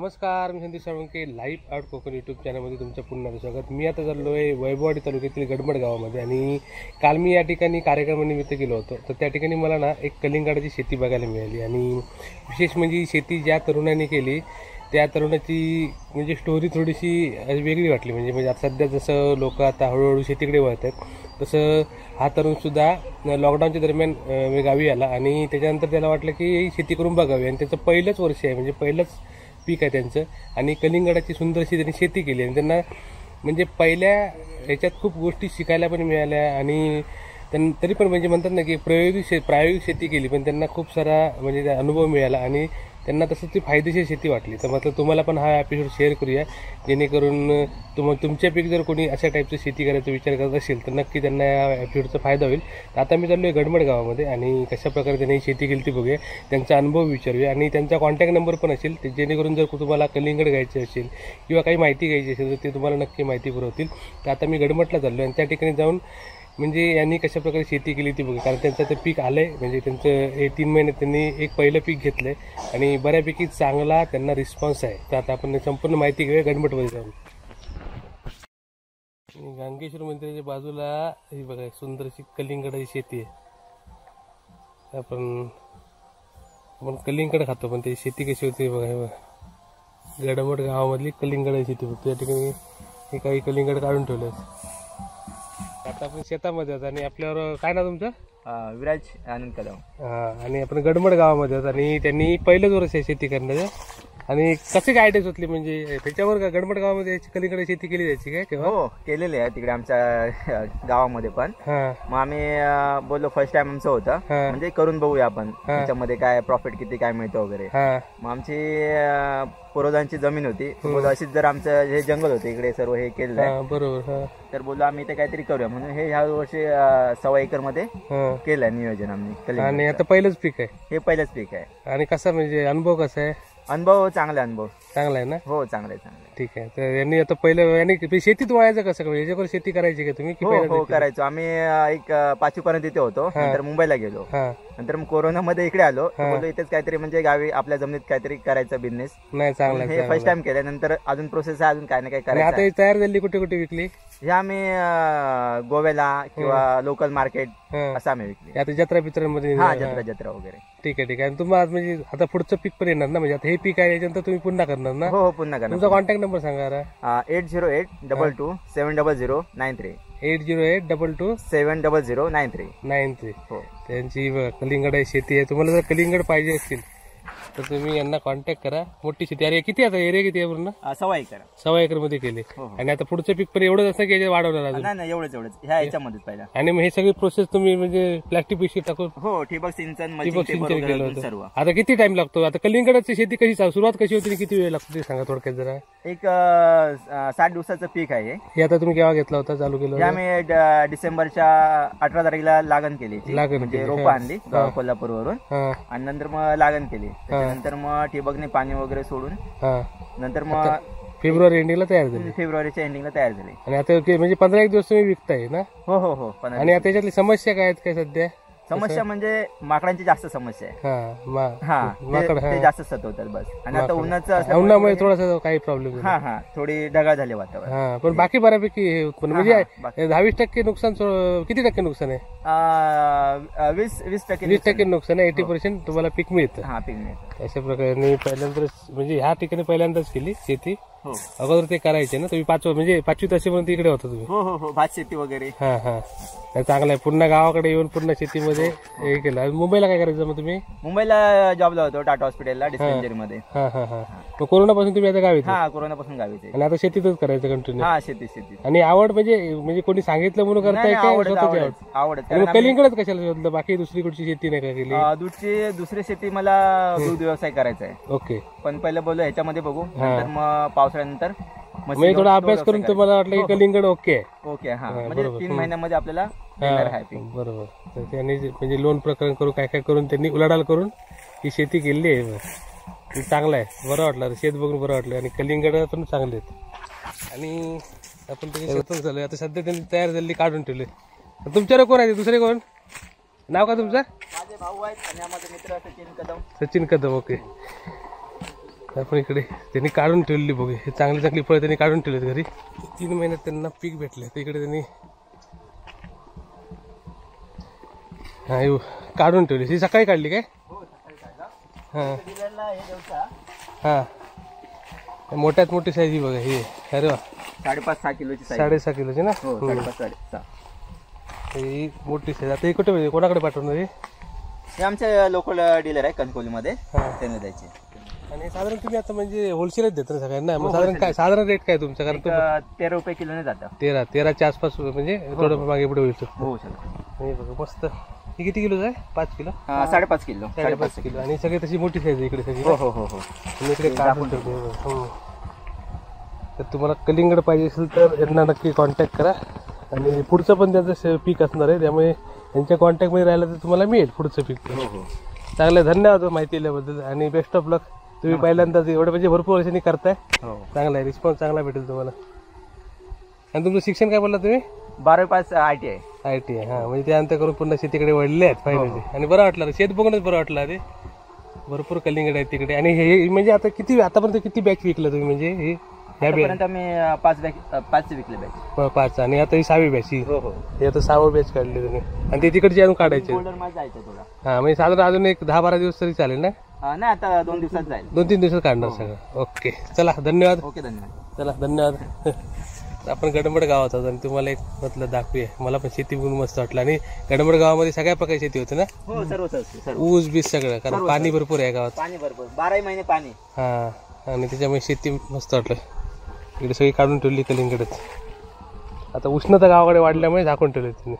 नमस्कार, मी Sandeep Salunke live out Konkan YouTube चॅनलमध्ये तुमचं पुन्हा स्वागत। मी आता चाललो आहे वैभववाडी तालुक्यातील गडमड गावामध्ये आणि काल मी या ठिकाणी कार्यक्रमानिमित्त गेलो होतो। तर त्या ठिकाणी मला ना एक कलिंगडाची शेती बघायला मिळाली आणि विशेष म्हणजे शेती ज्या तरुणांनी केली त्या तरुणाची म्हणजे स्टोरी थोडीशी वेगळी वाटली। म्हणजे आता सध्या जसं लोक आता हळूहळू शेतीकडे वळत आहेत तसं हा तरुणसुद्धा लॉकडाऊनच्या दरम्यान गावी आला आणि त्याच्यानंतर त्याला वाटलं की शेती करून बघावी आणि त्याचं पहिलंच वर्ष आहे, म्हणजे पहिलंच पीक आहे त्यांचं आणि कलिंगडाची सुंदरशी त्यांनी शेती केली आणि त्यांना म्हणजे पहिल्या ह्याच्यात खूप गोष्टी शिकायला पण मिळाल्या आणि तरी पण म्हणजे म्हणतात ना की प्रायोगिक शेती केली पण त्यांना खूप सारा म्हणजे अनुभव मिळाला आणि त्यांना तसंच ती फायदेशीर शेती वाटली। तर मतलब तुम्हाला पण हा एपिसोड शेअर करूया जेणेकरून तुमच्यापैकी जर कोणी अशा टाईपची शेती करायचा विचार करत असेल तर नक्की त्यांना या एपिसोडचा फायदा होईल। तर आता मी चाललो आहे गडमड गावामध्ये आणि कशा प्रकारे त्यांनी शेती केली ती बघूया, त्यांचा अनुभव विचारूया आणि त्यांचा कॉन्टॅक्ट नंबर पण असेल ते जेणेकरून जर तुम्हाला कलिंगड घ्यायचे असेल किंवा काही माहिती घ्यायची असेल तर ते तुम्हाला नक्की माहिती पुरवतील। तर आता मी गडमडला चाललो आणि त्या ठिकाणी जाऊन म्हणजे यांनी कशा प्रकारे शेती केली ती बघा, कारण त्यांचं ते पीक आलंय म्हणजे त्यांचं हे 3 महिने त्यांनी एक पहिलं पीक घेतलंय आणि बऱ्यापैकी चांगला त्यांना रिस्पॉन्स आहे। तर आता आपण संपूर्ण माहिती घेऊया गडमडमध्ये जाऊन। गांगेश्वर मंदिराच्या बाजूला ही बघा सुंदरशी कलिंगडाची शेती आहे। आपण कलिंगड खातो पण त्याची शेती कशी होती बघा, गडमड गावामधली कलिंगडाची शेती होती। त्या ठिकाणी हे काही कलिंगड काढून ठेवले। आता आपण शेतामध्ये आहोत आणि आपल्यावर काय ना तुमचं विराज आनंद कदम आणि आपण गडमड गावामध्ये आहोत आणि त्यांनी पहिलंच वर्ष आहे शेती करण्याचं आणि कसे काय आयडिया सुचली म्हणजे त्याच्यावर का गडमड गावामध्ये कलिंगड शेती केली जायची काय तेव्हा? हो केलेली आहे तिकडे आमच्या गावामध्ये पण। मग आम्ही बोललो फर्स्ट टाइम आमचं होतं म्हणजे करून बघूया आपण त्याच्यामध्ये काय प्रॉफिट किती काय मिळतं वगैरे। मग आमची पूर्वजांची जमीन होती, अशीच जर आमचं हे जंगल होतं इकडे सर्व हे केलेलं बरोबर, तर बोललो आम्ही ते काहीतरी करूया म्हणून हे ह्या वर्षी 1.25 एकर मध्ये केलंय नियोजन आम्ही। आणि आता पहिलंच पीक आहे हे पहिलंच पीक आहे आणि कसा म्हणजे अनुभव कसा आहे? अनुभव चांगला आहे ना? हो चांगला आहे। ठीक आहे, तर यांनी आता पहिलं यांनी शेतीत वळायचं कसं याच्यावर शेती करायची का तुम्ही? हो करायचो आम्ही। एक 5वी पर्यंत इथे होतो, नंतर मुंबईला गेलो, नंतर मग कोरोनामध्ये इकडे आलो, बोललो इथेच काहीतरी म्हणजे गावी आपल्या जमिनीत काहीतरी करायचं बिझनेस। नाही चांगलं हे फर्स्ट टाइम केलं, नंतर अजून प्रोसेस आहे, अजून काय ना काय करायचं। आता तयार झाली कुठे कुठे विकली? हे आम्ही गोव्याला किंवा लोकल मार्केट असं आम्ही विकली। आता जत्रा पित्रांमध्ये जत्रा वगैरे। ठीक आहे आणि तुम्हाला म्हणजे आता पुढचं पीक पण येणार ना, म्हणजे आता हे पीक आहे याच्यानंतर तुम्ही पुन्हा करणार ना? हो पुन्हा करणार। तुमचा कॉन्टॅक्ट नंबर सांगा 8082270093 8082270093 त्यांची कलिंगड शेती आहे। तुम्हाला जर कलिंगड पाहिजे असतील तर तुम्ही यांना कॉन्टॅक्ट करा। मोठी शेती आहे। किती आता एरिया किती आहे पूर्ण? 1.25 एकर। 1.25 एकर मध्ये केले आणि आता पुढचं पीक पण एवढंच असं की वाढवणार अजून? नाही एवढंच ह्या याच्यामध्येच पाहिजे। आणि मग हे सगळी प्रोसेस तुम्ही म्हणजे प्लास्टिक पिशवी टाकून ठिबक सिंचन केलं होतं? आता किती टाइम लागतो? आता कलिंगडाची शेती कशी सुरुवात कशी होती, किती वेळ लागतो ते सांगा थोडक्यात जरा। एक 60 दिवसाचं पीक आहे हे। आता तुम्ही केव्हा घेतला होता, चालू केलं? आम्ही डिसेंबरच्या 18 तारखेला लागण केली, म्हणजे रोपं आणली कोल्हापूरवरून आणि नंतर मग लागण केली। नंतर मग ठिबकने पाणी वगैरे सोडून नंतर मग फेब्रुवारी एंडिंगला तयार झाली। फेब्रुवारीच्या एंडिंगला तयार झाली आणि आता म्हणजे 15 दिवस तुम्ही विकताय ना? हो आणि आता त्याच्यातली समस्या काय आहेत काय सध्या? समस्या म्हणजे माकडांची जास्त समस्या आहे। ते जास्त सतवतात बस। आणि आता उन्हामुळे थोडासा काही प्रॉब्लेम थोडी ढगाळ झाली वातावरण, पण बाकी बऱ्यापैकी हे उत्पन्न म्हणजे 20% नुकसान किती टक्के नुकसान आहे? 20% नुकसान आहे। 80% तुम्हाला पीक मिळतं। पीक मिळतं। अशा प्रकारे पहिल्यांदाच म्हणजे ह्या ठिकाणी पहिल्यांदाच केली शेती? अगोदर ते करायचे ना तुम्ही? 5वी तारखेपर्यंत इकडे होता तुम्ही? हो भात शेती वगैरे। चांगलं आहे, पुन्हा गावाकडे येऊन पुन्हा शेतीमध्ये हे केलं। मुंबईला काय करायचं मग तुम्ही? मुंबईला जॉबला होतो टाटा हॉस्पिटलला डिस्पेन्सरी मध्ये। मग कोरोनापासून तुम्ही आता गावी? कोरोनापासून गावीच आहे। आणि आता शेतीतच करायचं कंटिन्यू? शेती। आणि आवड म्हणजे कोणी सांगितलं म्हणून करताय का? आवड। कलिंगडच कशाला शोधलं? बाकी दुसरी कुठची शेती नाही का केली? दुसरी शेती मला दूध व्यवसाय करायचा आहे। ओके, पण पहिलं बोललो ह्याच्यामध्ये बघू, नंतर मग पावसाळ्यानंतर मी थोडा अभ्यास करून तुम्हाला वाटलं की कलिंगड ओके म्हणजे 3 महिन्यामध्ये आपल्याला बरोबर। तर त्यांनी म्हणजे लोन प्रकरण करून काय काय करून त्यांनी उलाढाल करून ही शेती केलेली आहे। चांगलं आहे, बरं वाटलं शेत बघून बरं वाटलं आणि कलिंगड पण चांगले आहेत आणि आपण त्याची शेतच झालोय। आता सध्या त्यांनी तयार झालेली काढून ठेवले। तुमच्यावर कोण आहे? दुसरे कोण? नाव का तुमचं? माझे भाऊ आहेत आणि माझे मित्र सचिन कदम। सचिन कदम, ओके। आपण इकडे त्यांनी काढून ठेवलेली बघू, हे चांगली चांगली फळं त्यांनी काढून ठेवलेत घरी. 3 महिन्यात त्यांना पीक भेटले, तर इकडे त्यांनी काढून ठेवली. ही सकाळी काढली काय? हां हां, मोठ्यात मोठी साईज ही बघा ही. अरे वा, 5.5-6 किलोची साईज. 6.5 किलोची ना? हो, 5.5-6.5. ही मोठी साईज. आता हे कुठे म्हणजे कोणाकडे पाठवणार हे? हे आमचे लोकल डीलर आहे कणकवलीमध्ये, त्यांना द्यायचे. आणि साधारण तुम्ही आता म्हणजे होलसेलच देता ना सगळ्यांना? मग साधारण काय साधारण रेट काय तुमचा? कारण 13 रुपये किलोने जातं. 13च्या आसपास म्हणजे थोडं मागे पुढे होईल. हो सर. हे बघा मस्त. ही किती किलोच आहे? 5 किलो? 5.5 किलो. 5.5 किलो. आणि सगळी तशी मोठी साईज आहे इकडे सगळी. हो हो हो हो. तुम्ही इकडे काढून ठेवते. हो. तर तुम्हाला कलिंगड पाहिजे असेल तर यांना नक्की कॉन्टॅक्ट करा. आणि पुढचं पण त्यांचं पीक असणार आहे, त्यामुळे यांच्या कॉन्टॅक्टमध्ये राहिलं तर तुम्हाला मिळेल पुढचं पीक. हो हो. चांगलं धन्यवाद माहिती दिल्याबद्दल आणि बेस्ट ऑफ लक. तुम्ही पहिल्यांदाच एवढं म्हणजे भरपूर वर्षांनी करताय. हो. चांगला आहे, रिस्पॉन्स चांगला भेटेल तुम्हाला. आणि तुमचं शिक्षण काय बोलला तुम्ही? 12वी पास ITI. ITI. हां, म्हणजे त्यानंतर करून पुन्हा शेतीकडे वळले आहेत फायनली. आणि बरं वाटलं रे, शेत बघूनच बरं वाटलं रे. भरपूर कलिंगड आहेत तिकडे. आणि हे म्हणजे आता आतापर्यंत किती बॅच विकलं तुम्ही? म्हणजे हे आतापर्यंत आम्ही 5 विकले बॅच. 5 आणि आता ही 6वी बॅच. हो हो. हे आता 6वं बॅच काढली तुम्ही. आणि ते तिकडचे अजून काढायचे. गोल्डन मध्ये जायचं थोडा. हां, म्हणजे साधारण अजून एक 10-12 दिवस तरी चालेल ना? नाही, आता 2 दिवसात जाईल. 2-3 दिवसात काढणार सगळं. ओके, चला धन्यवाद. ओके, धन्यवाद. चला धन्यवाद. आपण गडमड गावात आहोत आणि तुम्हाला एक म्हटलं दाखवूया. मला पण शेती बघून मस्त वाटलं. आणि गडमड गावामध्ये सगळ्या प्रकारची शेती होते ना? हो, सर्व. ऊस बीस सगळं, कारण पाणी भरपूर आहे गावात. पाणी भरपूर, 12 महिने पाणी. हां, आणि त्याच्यामुळे शेती मस्त वाटलं. इकडे सगळी काढून ठेवली कलिंगडच. आता उष्णता गावाकडे वाढल्यामुळे झाकून ठेवली त्यांनी.